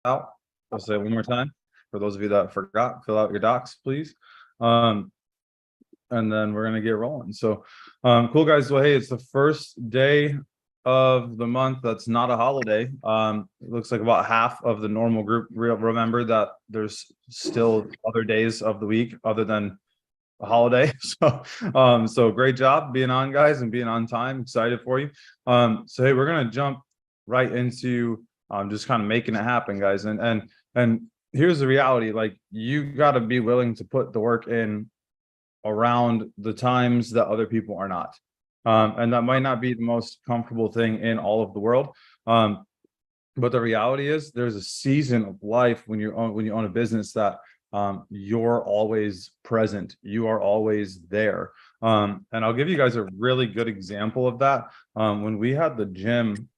out. I'll say it one more time. For those of you that forgot, fill out your docs, please. Um, and then we're gonna get rolling. So, cool guys. Well, hey, it's the first day of the month that's not a holiday. It looks like about half of the normal group remember that there's still other days of the week other than a holiday. So great job being on, guys, and being on time. Excited for you. So hey, we're gonna jump right into just kind of making it happen, guys. And here's the reality: like you got to be willing to put the work in around the times that other people are not. And that might not be the most comfortable thing in all of the world. Um, but the reality is there's a season of life when you own a business that you're always present, you are always there. And I'll give you guys a really good example of that. When we had the gym,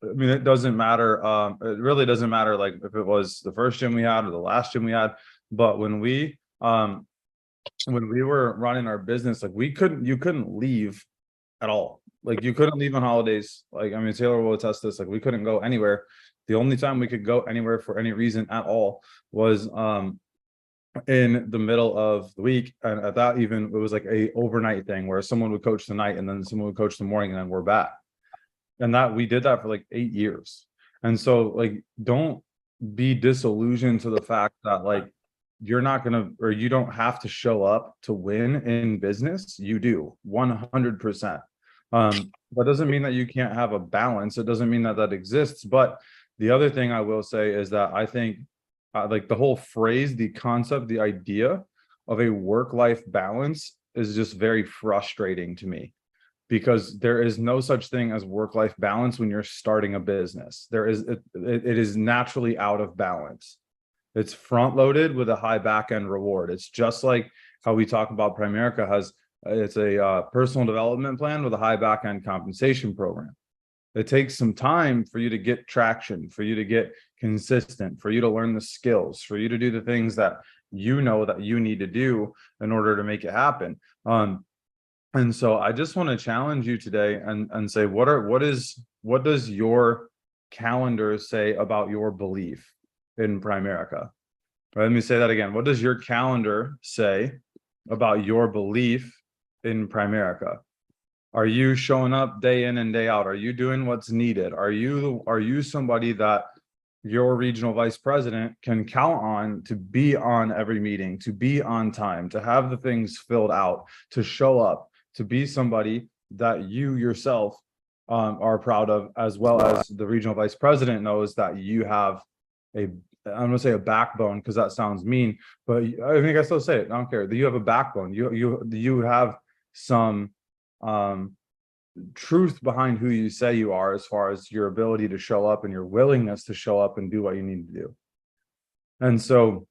I mean, it doesn't matter. It really doesn't matter, like if it was the first gym we had or the last gym we had. But when we were running our business, like you couldn't leave at all. Like you couldn't leave on holidays. Like, I mean, Taylor will attest this. Like we couldn't go anywhere. The only time we could go anywhere for any reason at all was in the middle of the week. And at that, even it was like a overnight thing where someone would coach the night and then someone would coach the morning and then we're back. And that we did that for like 8 years. And so like don't be disillusioned to the fact that like you're not gonna, or you don't have to show up to win in business. You do 100%. That doesn't mean that you can't have a balance. It doesn't mean that that exists. But the other thing I will say is that I think like the whole phrase, the concept, the idea of a work-life balance is just very frustrating to me, because there is no such thing as work-life balance when you're starting a business. It is naturally out of balance. It's front loaded with a high back end reward. It's just like how we talk about Primerica has, it's a personal development plan with a high back end compensation program. It takes some time for you to get traction, for you to get consistent, for you to learn the skills, for you to do the things that you know that you need to do in order to make it happen. And so I just want to challenge you today and say, what does your calendar say about your belief in Primerica? Right, let me say that again. What does your calendar say about your belief in Primerica? Are you showing up day in and day out? Are you doing what's needed? Are you somebody that your regional vice president can count on to be on every meeting, to be on time, to have the things filled out, to show up, to be somebody that you yourself are proud of, as well as the regional vice president knows that you have I'm gonna say a backbone because that sounds mean, but I think I still say it. I don't care. You have a backbone. You have some truth behind who you say you are, as far as your ability to show up and your willingness to show up and do what you need to do. And so,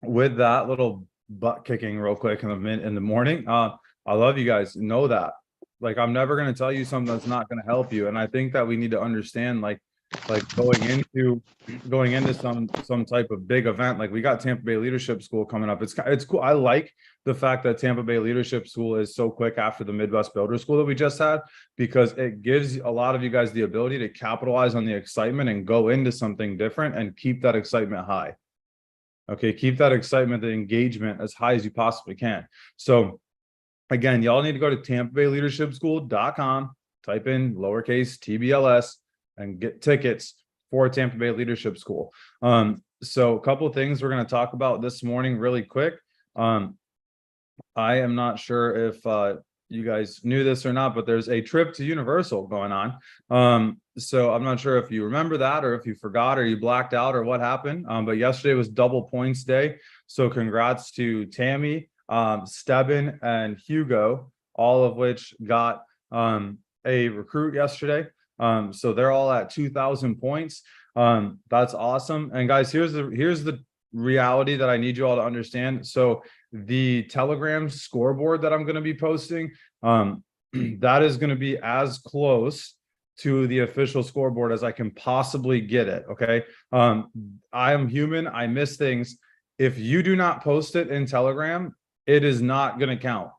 with that little butt kicking real quick in the morning, I love you guys. Know that. Like I'm never gonna tell you something that's not gonna help you, and I think that we need to understand like going into some type of big event. Like we got Tampa Bay Leadership School coming up. It's cool. I like the fact that Tampa Bay Leadership School is so quick after the Midwest Builder School that we just had, because it gives a lot of you guys the ability to capitalize on the excitement and go into something different and keep that excitement high. Okay, keep that excitement, the engagement as high as you possibly can. So again, y'all need to go to TampaBayLeadershipSchool.com, type in lowercase TBLS, and get tickets for Tampa Bay Leadership School. So a couple of things we're going to talk about this morning really quick. I am not sure if you guys knew this or not, but there's a trip to Universal going on. So I'm not sure if you remember that, or if you forgot, or you blacked out, or what happened. But yesterday was double points day. So congrats to Tammy, Stebbin, and Hugo, all of which got a recruit yesterday. So they're all at 2,000 points. That's awesome. And guys, here's the reality that I need you all to understand. So the Telegram scoreboard that I'm going to be posting, that is going to be as close to the official scoreboard as I can possibly get it. Okay. I am human. I miss things. If you do not post it in Telegram, it is not going to count.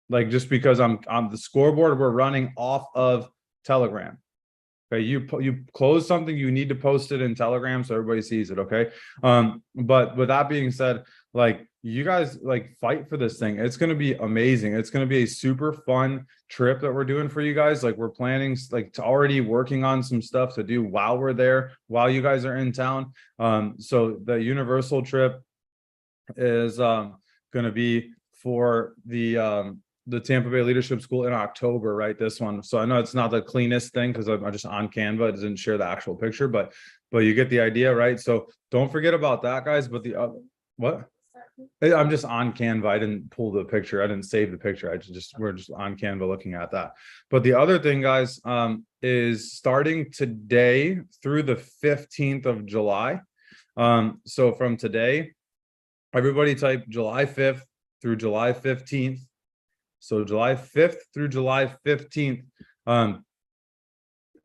Like, just because I'm the scoreboard we're running off of Telegram. Okay, you close something, you need to post it in Telegram so everybody sees it. Okay. But with that being said, like you guys like fight for this thing. It's gonna be amazing. It's gonna be a super fun trip that we're doing for you guys. Like we're planning like to already working on some stuff to do while we're there, while you guys are in town. So the Universal trip is gonna be for the Tampa Bay Leadership School in October, right? This one. So I know it's not the cleanest thing because I'm just on Canva. It doesn't share the actual picture, but you get the idea, right? So don't forget about that, guys. But the other, what? I'm just on Canva. I didn't pull the picture. I didn't save the picture. We're just on Canva looking at that. But the other thing, guys, is starting today through the 15th of July. So from today, everybody type July 5th through July 15th. So July 5th through July 15th, we're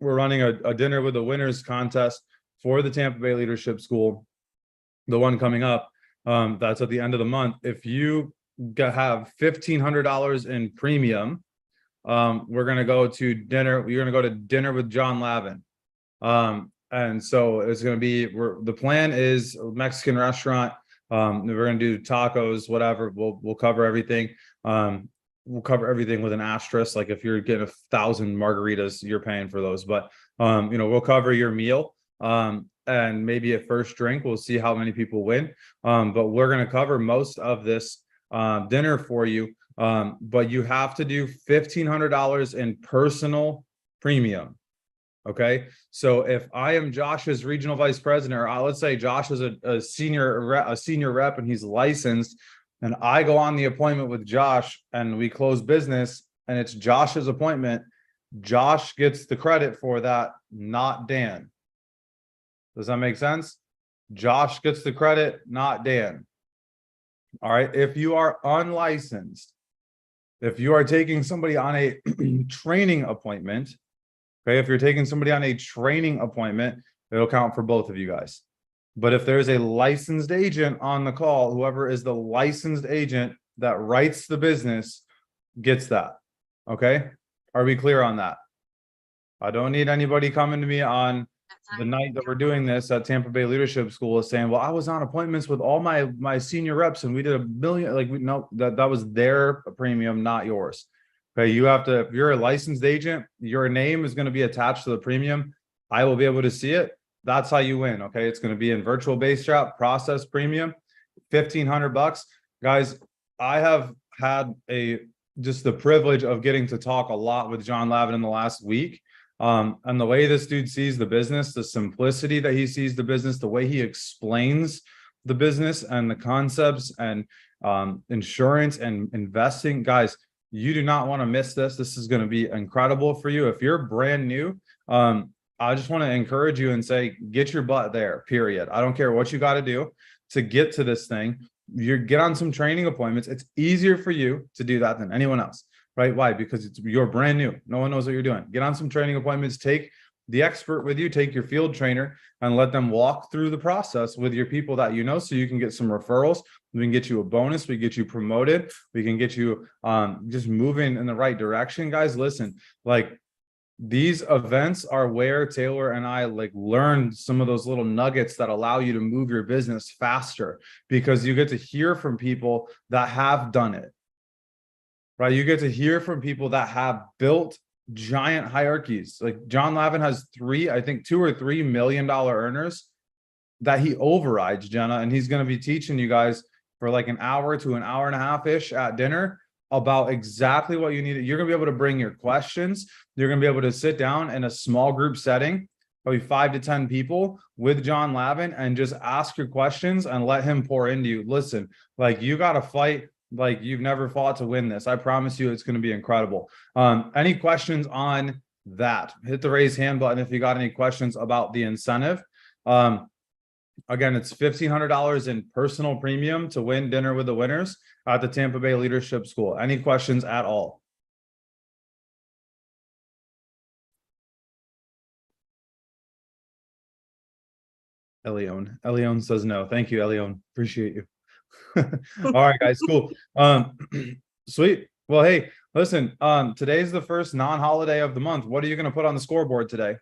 running a dinner with the winners contest for the Tampa Bay Leadership School. The one coming up, that's at the end of the month. If you have $1,500 in premium, we're gonna go to dinner. You're gonna go to dinner with John Lavin. And so it's gonna be the plan is a Mexican restaurant. We're gonna do tacos, whatever. We'll cover everything. We'll cover everything with an asterisk. Like if you're getting 1,000 margaritas, you're paying for those. But we'll cover your meal. And maybe a first drink. We'll see how many people win. But we're gonna cover most of this dinner for you. But you have to do $1,500 in personal premium. Okay, so if I am Josh's regional vice president, or let's say Josh is a senior rep and he's licensed, and I go on the appointment with Josh and we close business and it's Josh's appointment, Josh gets the credit for that, not Dan. Does that make sense? Josh gets the credit, not Dan. All right. If you are unlicensed, if you are taking somebody on a training appointment, okay, if you're taking somebody on a training appointment, it'll count for both of you guys. But if there's a licensed agent on the call, whoever is the licensed agent that writes the business gets that. Okay. Are we clear on that? I don't need anybody coming to me on the night that we're doing this at Tampa Bay Leadership School is saying, well, I was on appointments with all my senior reps and we did 1 million. Like, no, that was their premium, not yours. Okay. You have to, if you're a licensed agent, your name is going to be attached to the premium. I will be able to see it. That's how you win. Okay. It's going to be in virtual base drop, process premium, $1,500. Guys, I have had just the privilege of getting to talk a lot with John Lavin in the last week. And the way this dude sees the business, the simplicity that he sees the business, the way he explains the business and the concepts and insurance and investing, guys, you do not want to miss this. This is going to be incredible for you. If you're brand new, I just want to encourage you and say, get your butt there, period. I don't care what you got to do to get to this thing. You get on some training appointments. It's easier for you to do that than anyone else, right? Why? Because you're brand new. No one knows what you're doing. Get on some training appointments, take the expert with you, take your field trainer and let them walk through the process with your people that you know, so you can get some referrals. We can get you a bonus. We get you promoted. We can get you just moving in the right direction. Guys, listen, like these events are where Taylor and I like learned some of those little nuggets that allow you to move your business faster, because you get to hear from people that have done it, right? You get to hear from people that have built giant hierarchies. Like John Lavin has I think $2 or $3 million earners that he overrides, Jenna, and he's going to be teaching you guys for like an hour to an hour and a half ish at dinner about exactly what you need. You're going to be able to bring your questions. You're going to be able to sit down in a small group setting, probably 5 to 10 people with John Lavin, and just ask your questions and let him pour into you. Listen, like you got to fight like you've never fought to win this. I promise you it's going to be incredible. Any questions on that? Hit the raise hand button if you got any questions about the incentive. Again, it's $1,500 in personal premium to win dinner with the winners at the Tampa Bay Leadership School. Any questions at all? Elion says no. Thank you, Elion. Appreciate you. All right, guys, cool. Sweet. Well, hey, listen, today's the first non-holiday of the month. What are you going to put on the scoreboard today?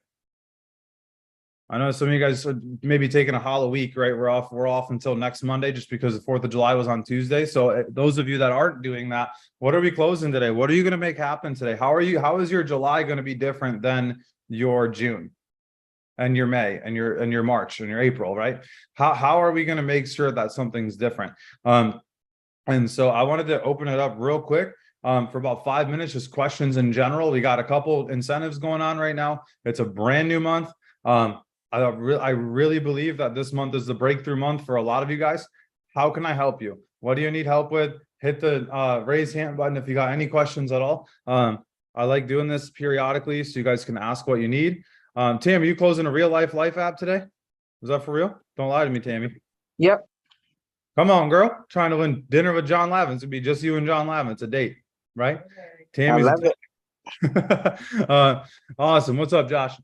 I know some of you guys are maybe taking a hollow week, right? We're off until next Monday just because the 4th of July was on Tuesday. So those of you that aren't doing that, what are we closing today? What are you going to make happen today? How is your July going to be different than your June and your May and your March and your April, right? How are we going to make sure that something's different? And so I wanted to open it up real quick. For about 5 minutes, just questions in general. We got a couple incentives going on right now. It's a brand new month. I really believe that this month is the breakthrough month for a lot of you guys. How can I help you? What do you need help with? Hit the raise hand button if you got any questions at all. I like doing this periodically so you guys can ask what you need. Tam, are you closing a real life app today? Is that for real? Don't lie to me, Tammy. Yep. Come on, girl. Trying to win dinner with John Lavin. It'd be just you and John Lavin. It's a date, right? Tammy's I love it. Awesome. What's up, Josh?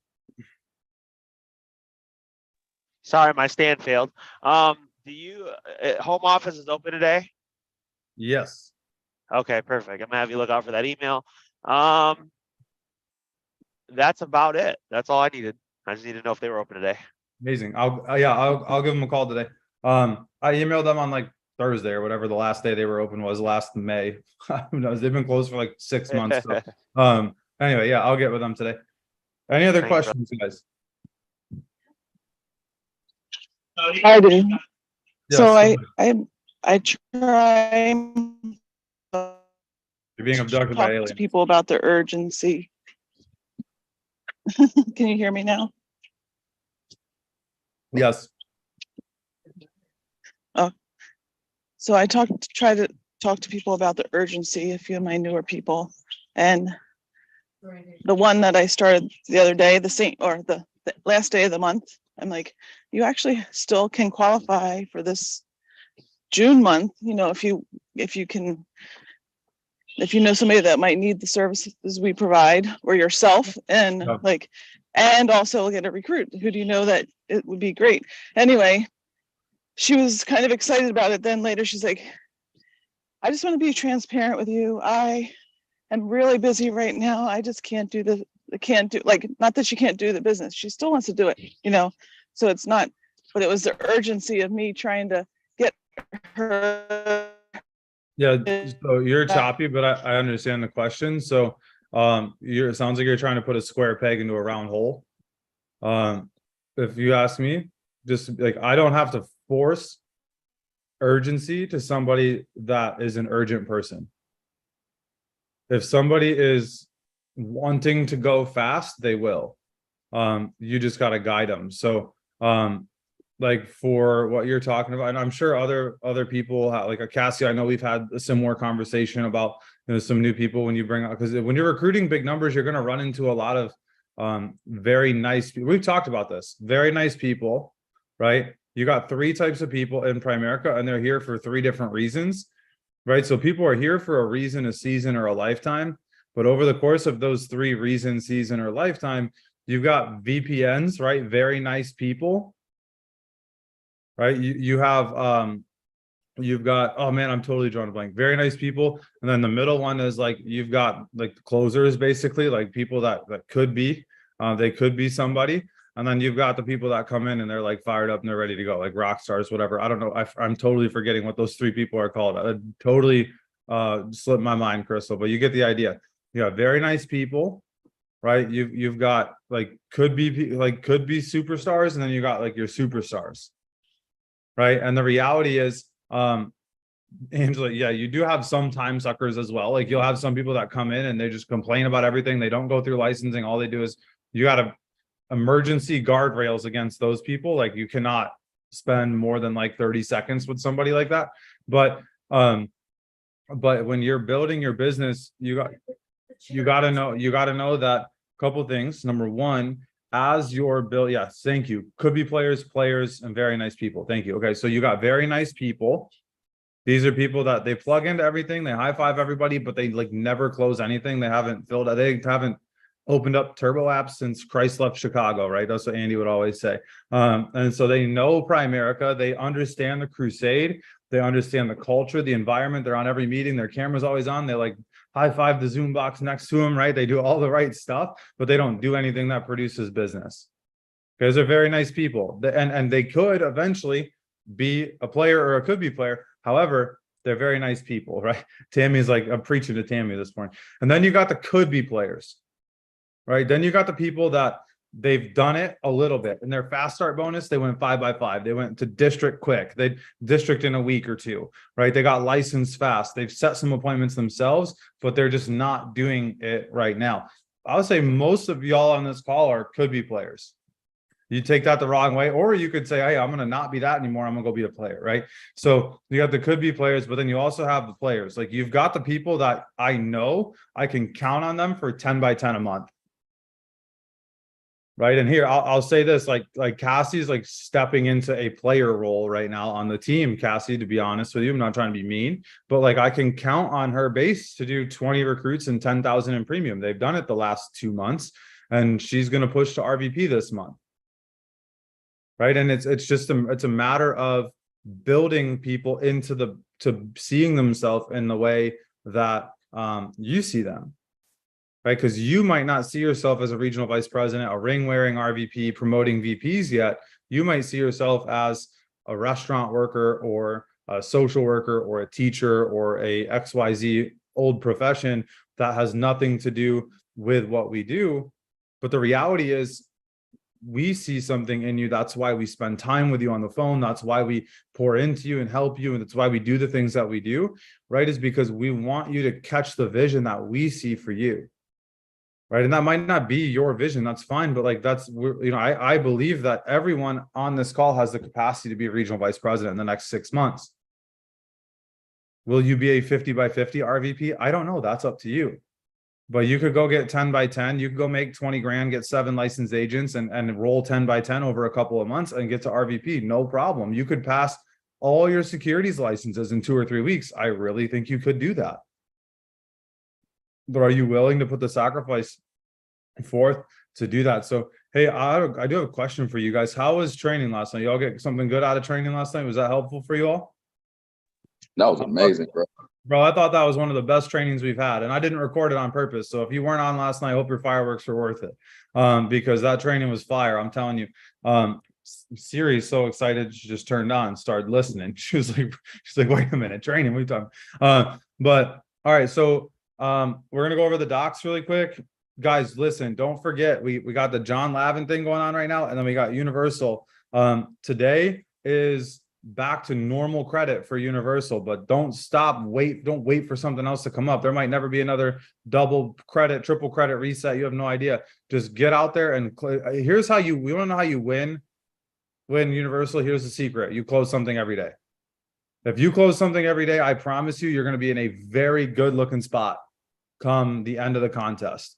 Sorry, my stand failed. Do you home office is open today? Yes. Okay, perfect. I'm gonna have you look out for that email. That's about it. That's all I needed. I just need to know if they were open today. Amazing. I'll give them a call today. I emailed them on like Thursday or whatever the last day they were open was, last May. Who knows? They've been closed for like 6 months. So, anyway, yeah, I'll get with them today. Any other Thanks, questions, guys? I do. Yes, So go I ahead. try You're being to abducted by talk to aliens. people about the urgency. Can you hear me now? Yes. So I try to talk to people about the urgency, a few of my newer people. And the one that I started the other day, the last day of the month, I'm like, you actually still can qualify for this June month, if you know somebody that might need the services we provide, or yourself, and Yep. and also get a recruit. Who do you know that it would be great? Anyway, she was kind of excited about it. Then later she's like, I just want to be transparent with you. I am really busy right now. I just can't do not that she can't do the business. She still wants to do it, so it's not, but it was the urgency of me trying to get her. Yeah, so you're choppy, but I understand the question. So it sounds like you're trying to put a square peg into a round hole. If you ask me, just like, I don't have to force urgency to somebody that is an urgent person. If somebody is wanting to go fast, they will. You just got to guide them. So like for what you're talking about, and I'm sure other people have, like Cassie, I know we've had a similar conversation about some new people when you bring up, because when you're recruiting big numbers, you're going to run into a lot of very nice people. We've talked about this, very nice people, right? You got 3 types of people in Primerica, and they're here for 3 different reasons, right? So people are here for a reason, a season, or a lifetime. But over the course of those 3 reasons, season, or lifetime, you've got VPNs, right? Very nice people, right? You've got, oh man, I'm totally drawing a blank. Very nice people. And then the middle one is like, you've got like closers, basically, like people that could be, they could be somebody. And then you've got the people that come in and they're like fired up and they're ready to go, like rock stars, whatever. I don't know. I'm totally forgetting what those 3 people are called. I totally slipped my mind, Crystal, but you get the idea. You have very nice people, right? You've got like could be superstars, and then you got like your superstars, right? And the reality is, Angela, yeah, you do have some time suckers as well. Like you'll have some people that come in and they just complain about everything. They don't go through licensing. All they do is, you got to emergency guardrails against those people. Like you cannot spend more than like 30 seconds with somebody like that. But when you're building your business, you got to know that a couple things. Number one, as your build, yes, thank you. Could be players, and very nice people. Thank you. Okay, so you got very nice people. These are people that they plug into everything. They high five everybody, but they like never close anything. They haven't opened up turbo apps since Christ left Chicago, right? That's what Andy would always say. And so they know Primerica. They understand the crusade. They understand the culture, the environment. They're on every meeting. Their camera's always on. They like high five the Zoom box next to them, right? They do all the right stuff, but they don't do anything that produces business. because they're very nice people. And they could eventually be a player or a could be player. However, they're very nice people, right? Tammy's like, I'm preaching to Tammy this morning. And then you got the could be players, right? Then you got the people that they've done it a little bit. In their fast start bonus, they went 5x5. They went to district quick. They district in a week or two, right? They got licensed fast. They've set some appointments themselves, but they're just not doing it right now. I would say most of y'all on this call are could be players. You take that the wrong way, or you could say, hey, I'm going to not be that anymore. I'm going to go be a player, right? So you got the could be players, but then you also have the players. Like you've got the people that I know I can count on them for 10 by 10 a month. Right. And here, I'll say this, like Cassie's like stepping into a player role right now on the team, Cassie, to be honest with you. I'm not trying to be mean, but like I can count on her base to do 20 recruits and 10,000 in premium. They've done it the last 2 months, and she's going to push to RVP this month. Right. And it's just it's a matter of building people into to seeing themselves in the way that you see them. Right, because you might not see yourself as a regional vice president, a ring wearing RVP promoting VPs yet. You might see yourself as a restaurant worker or a social worker or a teacher or a XYZ old profession that has nothing to do with what we do. But the reality is, we see something in you. That's why we spend time with you on the phone. That's why we pour into you and help you. And that's why we do the things that we do, right? Is because we want you to catch the vision that we see for you. Right. And that might not be your vision. That's fine. But like, I believe that everyone on this call has the capacity to be a regional vice president in the next 6 months. Will you be a 50 by 50 RVP? I don't know. That's up to you. But you could go get 10 by 10. You could go make 20 grand, get 7 licensed agents and roll 10 by 10 over a couple of months and get to RVP. No problem. You could pass all your securities licenses in 2 or 3 weeks. I really think you could do that. But are you willing to put the sacrifice forth to do that? So, hey, I do have a question for you guys. How was training last night? Y'all get something good out of training last night? Was that helpful for you all? That was amazing, bro. Bro, I thought that was one of the best trainings we've had, and I didn't record it on purpose. So if you weren't on last night, I hope your fireworks were worth it, because that training was fire. I'm telling you. Siri's so excited she just turned on, started listening. She's like, wait a minute, training? What are you talking? But all right, so we're gonna go over the docs really quick. Guys, listen, don't forget, we got the John Lavin thing going on right now, and then we got Universal. Today is back to normal credit for Universal, but don't wait for something else to come up. There might never be another double credit, triple credit reset. You have no idea. Just get out there and here's how we want to know how you win Universal. Here's the secret. You close something every day. If you close something every day, I promise you, you're going to be in a very good looking spot come the end of the contest.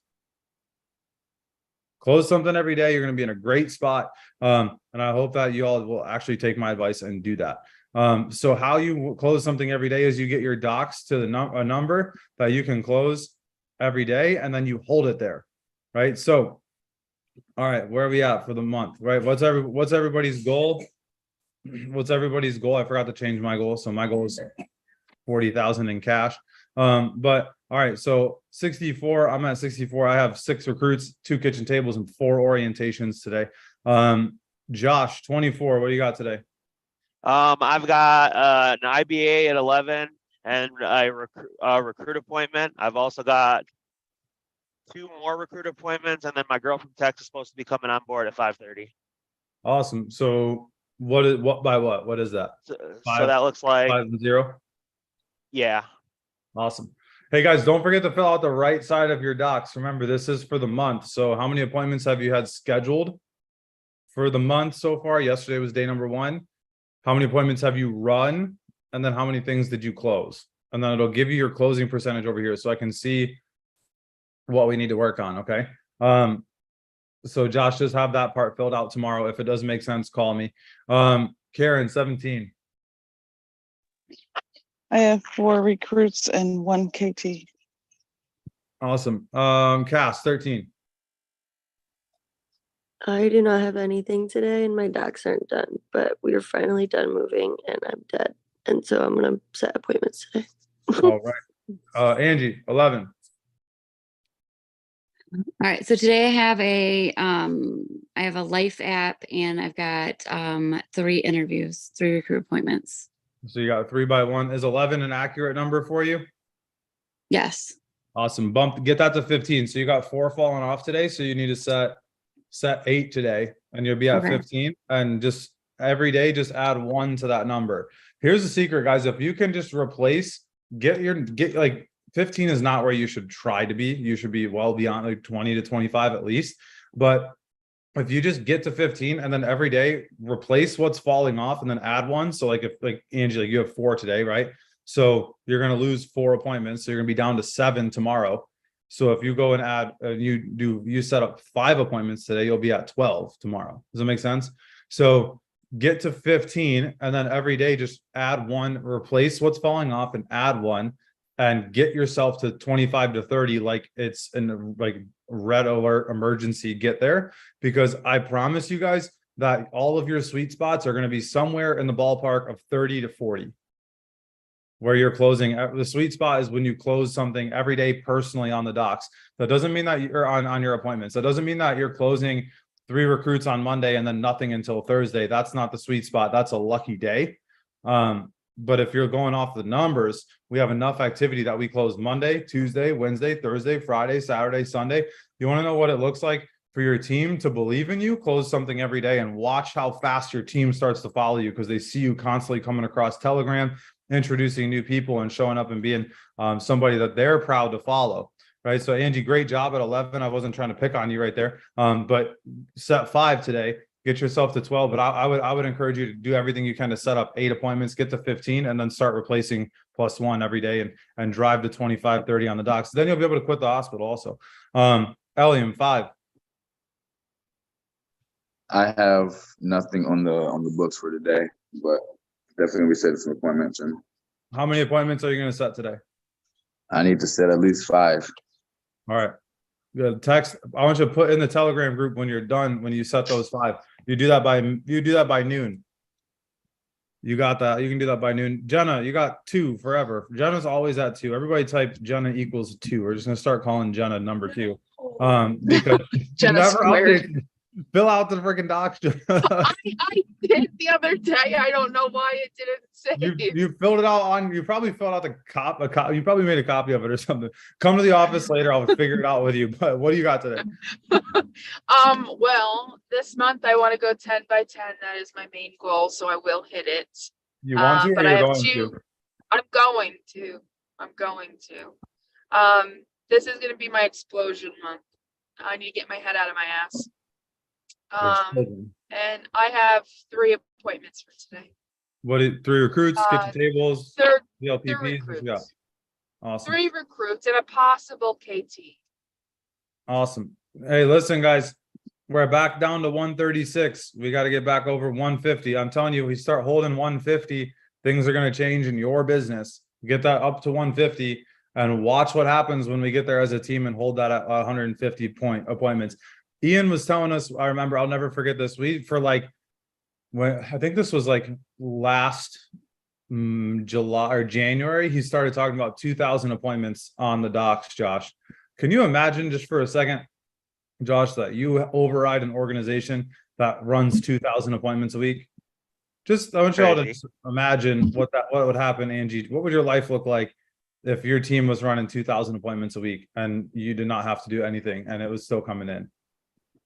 Close something every day. You're going to be in a great spot. And I hope that you all will actually take my advice and do that. So how you close something every day is you get your docs to a number that you can close every day, and then you hold it there. Right. So, all right, where are we at for the month? Right. What's everybody's goal? What's everybody's goal? I forgot to change my goal. So my goal is 40,000 in cash. But all right, so 64, I'm at 64. I have 6 recruits, 2 kitchen tables, and 4 orientations today. Josh, 24, what do you got today? I've got an IBA at 11 and a recruit appointment. I've also got 2 more recruit appointments, and then my girl from Texas is supposed to be coming on board at 5:30. Awesome. So what is that? So that looks like 5 and 0. Yeah. Awesome. Hey guys, don't forget to fill out the right side of your docs. Remember, this is for the month. So how many appointments have you had scheduled for the month so far? Yesterday was day number 1. How many appointments have you run? And then how many things did you close? And then it'll give you your closing percentage over here so I can see what we need to work on. Okay. So Josh, just have that part filled out tomorrow. If it doesn't make sense, call me. Karen, 17. I have 4 recruits and 1 KT. Awesome. Cass, 13. I do not have anything today and my docs aren't done, but we are finally done moving and I'm dead. And so I'm going to set appointments today. All right. Angie, 11. All right, so today I have I have a life app, and I've got 3 interviews, 3 recruit appointments. So you got 3 by 1. Is 11 an accurate number for you? Yes. Awesome. Get that to 15. So you got 4 falling off today. So you need to set 8 today, and you'll be at Okay. 15. And just every day, just add 1 to that number. Here's the secret, guys. If you can just replace, get like 15 is not where you should try to be. You should be well beyond like 20 to 25 at least. But if you just get to 15 and then every day replace what's falling off and then add 1. So like if like Angie, like you have 4 today, right? So you're going to lose 4 appointments. So you're going to be down to 7 tomorrow. So if you go and add, you set up 5 appointments today, you'll be at 12 tomorrow. Does that make sense? So get to 15 and then every day just add 1, replace what's falling off and add 1, and get yourself to 25 to 30 like it's an like red alert emergency. Get there, because I promise you guys that all of your sweet spots are going to be somewhere in the ballpark of 30 to 40 where you're closing. The sweet spot is when you close something every day personally on the docs. That doesn't mean that you're on your appointments. That doesn't mean that you're closing 3 recruits on Monday and then nothing until Thursday. That's not the sweet spot. That's a lucky day. But if you're going off the numbers, we have enough activity that we close Monday, Tuesday, Wednesday, Thursday, Friday, Saturday, Sunday. You want to know what it looks like for your team to believe in you? Close something every day and watch how fast your team starts to follow you, because they see you constantly coming across Telegram, introducing new people and showing up and being somebody that they're proud to follow. Right. So Angie, great job at 11. I wasn't trying to pick on you right there. But set 5 today. Get yourself to 12, but I would encourage you to do everything you can to set up 8 appointments, get to 15, and then start replacing +1 every day and drive to 25, 30 on the docs. Then you'll be able to quit the hospital also. Eliam, 5. I have nothing on the books for today, but definitely we set some appointments, and How many appointments are you going to set today? I need to set at least 5. All right. Good. Text. I want you to put in the Telegram group when you're done, when you set those 5. You do that by noon. You got that. You can do that by noon. Jenna, you got 2 forever. Jenna's always at 2. Everybody type Jenna equals 2. We're just gonna start calling Jenna number 2. Because Jenna never squared. update. Fill out the freaking docs. I did the other day. I don't know why it didn't say it. You filled it out on. You probably filled out the you probably made a copy of it or something. Come to the office later. I'll figure it out with you. But what do you got today? Well, this month I want to go 10 by 10. That is my main goal, so I will hit it. You want to, or but I you're have going 2. to? I'm going to. This is going to be my explosion month. I need to get my head out of my ass. And I have 3 appointments for today. 3 recruits, kitchen tables, Third, VLPPs? 3 What you got? recruits. Awesome. 3 recruits and a possible KT. Awesome. Hey, listen, guys, we're back down to 136. We got to get back over 150. I'm telling you, we start holding 150, things are going to change in your business. Get that up to 150 and watch what happens when we get there as a team and hold that at 150 point appointments. Ian was telling us, I remember, I'll never forget this. When I think this was like last July or January, he started talking about 2,000 appointments on the docs, Josh. Can you imagine just for a second, Josh, that you override an organization that runs 2,000 appointments a week? Just, I want you all to just imagine what would happen, Angie. What would your life look like if your team was running 2,000 appointments a week and you did not have to do anything and it was still coming in?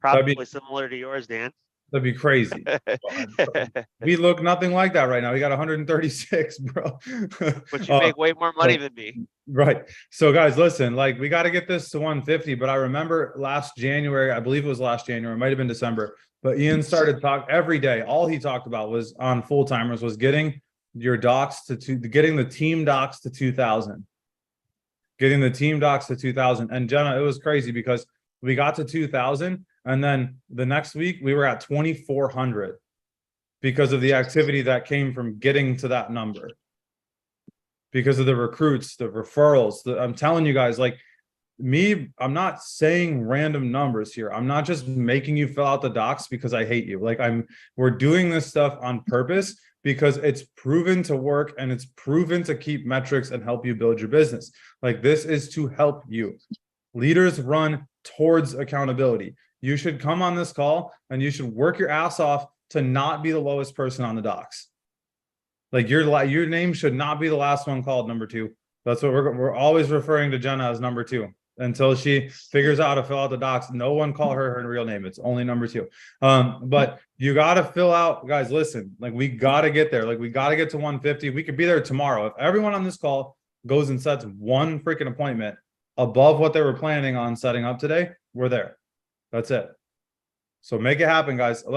Probably similar to yours, Dan. That'd be crazy. We look nothing like that right now. We got 136, bro. But you make way more money than me. Right. So guys, listen, like we got to get this to 150. But I remember last January, I believe it was last January, it might have been December, but Ian started talk every day. All he talked about was on full timers was getting your docs getting the team docs to 2,000, getting the team docs to 2,000. And Jenna, it was crazy because we got to 2,000. And then the next week we were at 2,400 because of the activity that came from getting to that number, because of the recruits, the referrals. I'm telling you guys, like I'm not saying random numbers here. I'm not just making you fill out the docs because I hate you. Like we're doing this stuff on purpose because it's proven to work and it's proven to keep metrics and help you build your business. Like this is to help you. Leaders run towards accountability. you should come on this call and you should work your ass off to not be the lowest person on the docs. Like your name should not be the last one called number 2. That's what we're always referring to Jenna as number 2 until she figures out how to fill out the docs. No one call her real name. It's only number 2. But you got to fill out, guys, listen, like we got to get there. Like we got to get to 150. We could be there tomorrow. If everyone on this call goes and sets one freaking appointment above what they were planning on setting up today, we're there. That's it. So make it happen, guys.